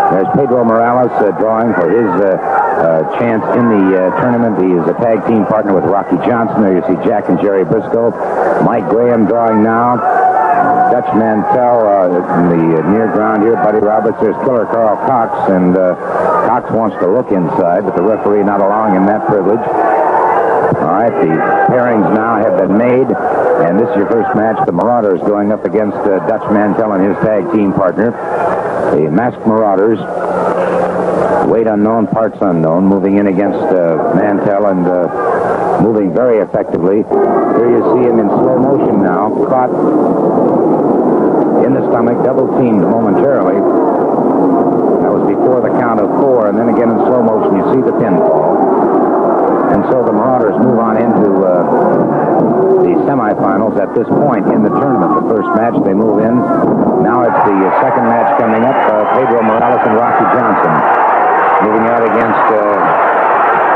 There's Pedro Morales drawing for his chance in the tournament. He is a tag team partner with Rocky Johnson. There you see Jack and Jerry Briscoe. Mike Graham drawing now. Dutch Mantell in the near ground here. Buddy Roberts. There's Killer Carl Cox. And Cox wants to look inside, but the referee not allowing him that privilege. All right, the pairings now have been made. And this is your first match. The Marauders going up against Dutch Mantell and his tag team partner. The Masked Marauders, weight unknown, parts unknown, moving in against Mantell and moving very effectively. Here you see him in slow motion now, caught in the stomach, double teamed momentarily. That was before the count of 4, and then again in slow motion you see the pinfall. And so the Marauders move on into the semifinals at this point in the tournament. The first match they move in. Now it's the second match coming up. Pedro Morales and Rocky Johnson moving out against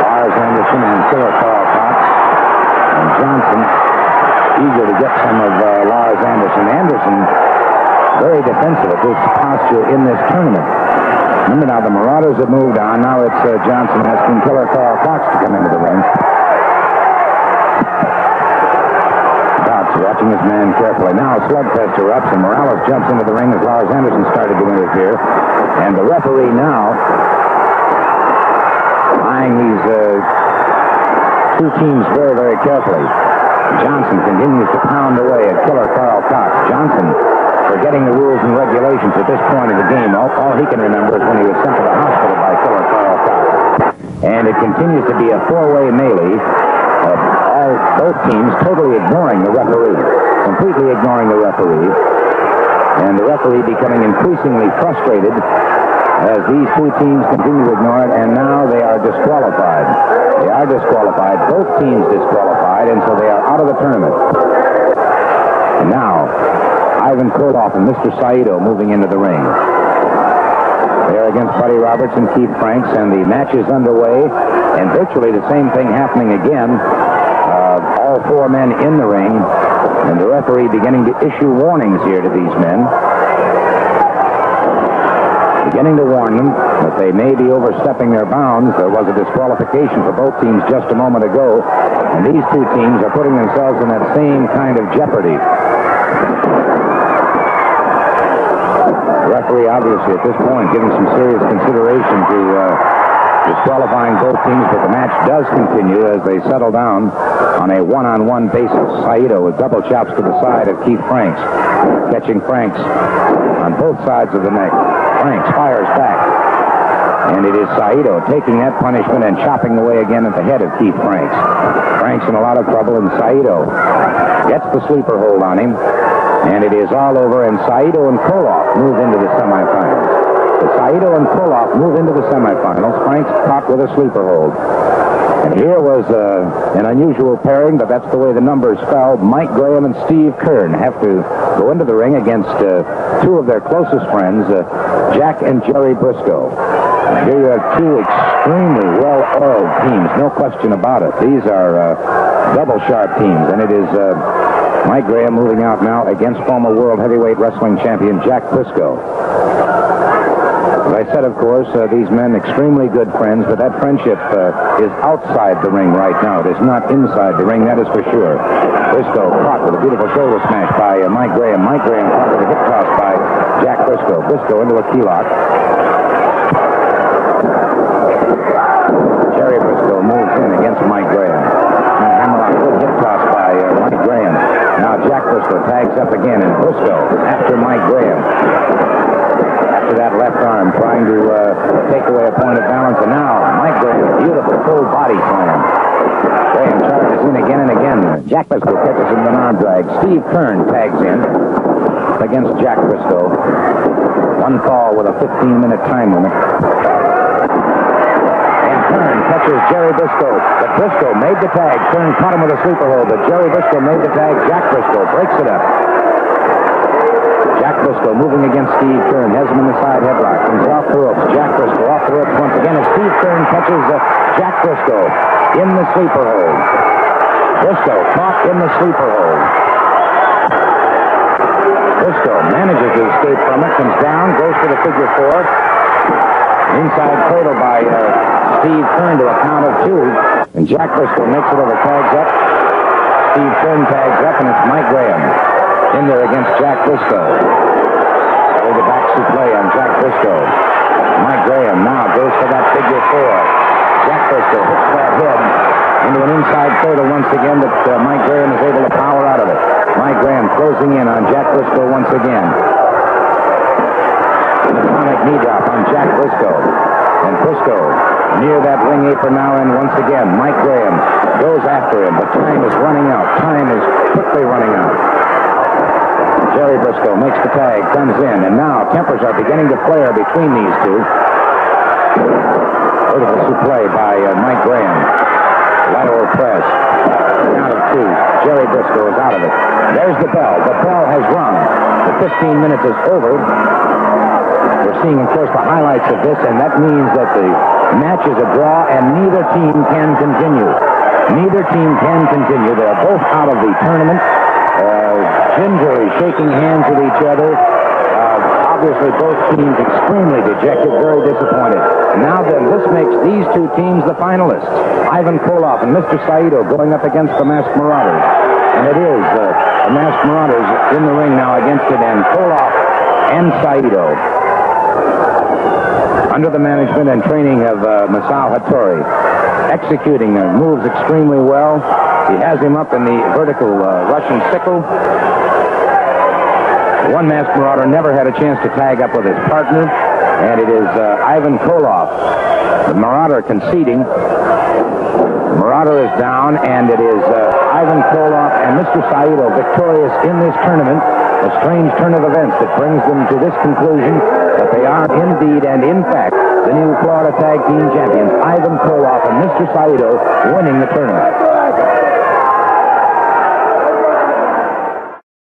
Lars Anderson and Killer Carl Cox. And Johnson eager to get some of Lars Anderson. Anderson very defensive at this posture in this tournament. Remember now, the Marauders have moved on. Now it's Johnson asking Killer Carl Cox to come into the ring. Cox watching his man carefully. Now a slugfest erupts, and Morales jumps into the ring as Lars Anderson started to interfere. And the referee now eyeing these two teams very, very carefully. Johnson continues to pound away at Killer Carl Cox. Johnson forgetting the rules and regulations at this point of the game. All he can remember is when he was sent to the hospital by Killer Carl Cox. And it continues to be a four-way melee. Both teams totally ignoring the referee. Completely ignoring the referee. And the referee becoming increasingly frustrated as these two teams continue to ignore it. And now they are disqualified. They are disqualified. Both teams disqualified. And so they are out of the tournament. And now Ivan Koloff and Mr. Saito moving into the ring. They're against Buddy Roberts and Keith Franks, and the match is underway, and virtually the same thing happening again. All four men in the ring, and the referee beginning to issue warnings here to these men. Beginning to warn them that they may be overstepping their bounds. There was a disqualification for both teams just a moment ago, and these two teams are putting themselves in that same kind of jeopardy. The referee, obviously, at this point, giving some serious consideration to disqualifying both teams, but the match does continue as they settle down on a one-on-one basis. Saito with double chops to the side of Keith Franks, catching Franks on both sides of the neck. Franks fires back, and it is Saito taking that punishment and chopping away again at the head of Keith Franks. Franks in a lot of trouble, and Saito gets the sleeper hold on him. And it is all over, and Saito and Koloff move into the semifinals. So Saito and Koloff move into the semifinals. Franks caught with a sleeper hold. And here was an unusual pairing, but that's the way the numbers fell. Mike Graham and Steve Kern have to go into the ring against two of their closest friends, Jack and Jerry Briscoe. And here you have two extremely well-oiled teams, no question about it. These are double-sharp teams, and it is Mike Graham moving out now against former World Heavyweight Wrestling Champion Jack Briscoe. As I said, of course, these men extremely good friends, but that friendship is outside the ring right now. It is not inside the ring, that is for sure. Briscoe caught with a beautiful shoulder smash by Mike Graham. Mike Graham caught with a hip toss by Jack Briscoe. Briscoe into a key lock. Jerry Briscoe moves in against Mike Graham. Hammerlock, good hip toss by Mike Graham. Now Jack Briscoe tags up again, and Briscoe after Mike Graham. After that left arm, trying to take away a point of balance, and now Mike Graham, beautiful full body slam. Graham charges in again and again. Jack Briscoe catches him in an arm drag. Steve Kern tags in against Jack Briscoe. One fall with a 15-minute time limit. Kern catches Jerry Briscoe, but Briscoe made the tag. Kern caught him with a sleeper hold, but Jerry Briscoe made the tag. Jack Briscoe breaks it up. Jack Briscoe moving against Steve Kern, has him in the side headlock. Comes off the ropes. Jack Briscoe off the ropes once again as Steve Kern catches Jack Briscoe in the sleeper hold. Briscoe caught in the sleeper hold. Briscoe manages to escape from it, comes down, goes for the figure four. Inside cradle by Steve Kern to a count of 2. And Jack Briscoe makes it over, tags up. Steve Kern tags up, and it's Mike Graham in there against Jack Briscoe. With the back souffle on Jack Briscoe. Mike Graham now goes for that figure 4. Jack Briscoe hooks that head into an inside cradle once again, but Mike Graham is able to power out of it. Mike Graham closing in on Jack Briscoe once again. An atomic knee drop on Jack Briscoe. And Briscoe near that ring apron now, and once again, Mike Graham goes after him, but time is running out. Time is quickly running out. Jerry Briscoe makes the tag, comes in, and now tempers are beginning to flare between these two. Vertical souffle by Mike Graham. Lateral press. Count of 2. Jerry Briscoe is out of it. There's the bell. The bell has rung. The 15 minutes is over. We're seeing, of course, the highlights of this, and that means that the match is a draw, and neither team can continue. Neither team can continue. They're both out of the tournament. Gingerly shaking hands with each other. Obviously, both teams extremely dejected, very disappointed. And now then, this makes these two teams the finalists. Ivan Koloff and Mr. Saito going up against the Masked Marauders. And it is the Masked Marauders in the ring now against it, and Koloff and Saito, under the management and training of Masao Hattori, executing moves extremely well. He has him up in the vertical Russian sickle. One Masked Marauder never had a chance to tag up with his partner, and it is Ivan Koloff, the Marauder, conceding. Marauder is down, and it is Ivan Koloff and Mr. Saito victorious in this tournament. A strange turn of events that brings them to this conclusion that they are indeed and in fact the new Florida Tag Team Champions, Ivan Koloff and Mr. Saito, winning the tournament.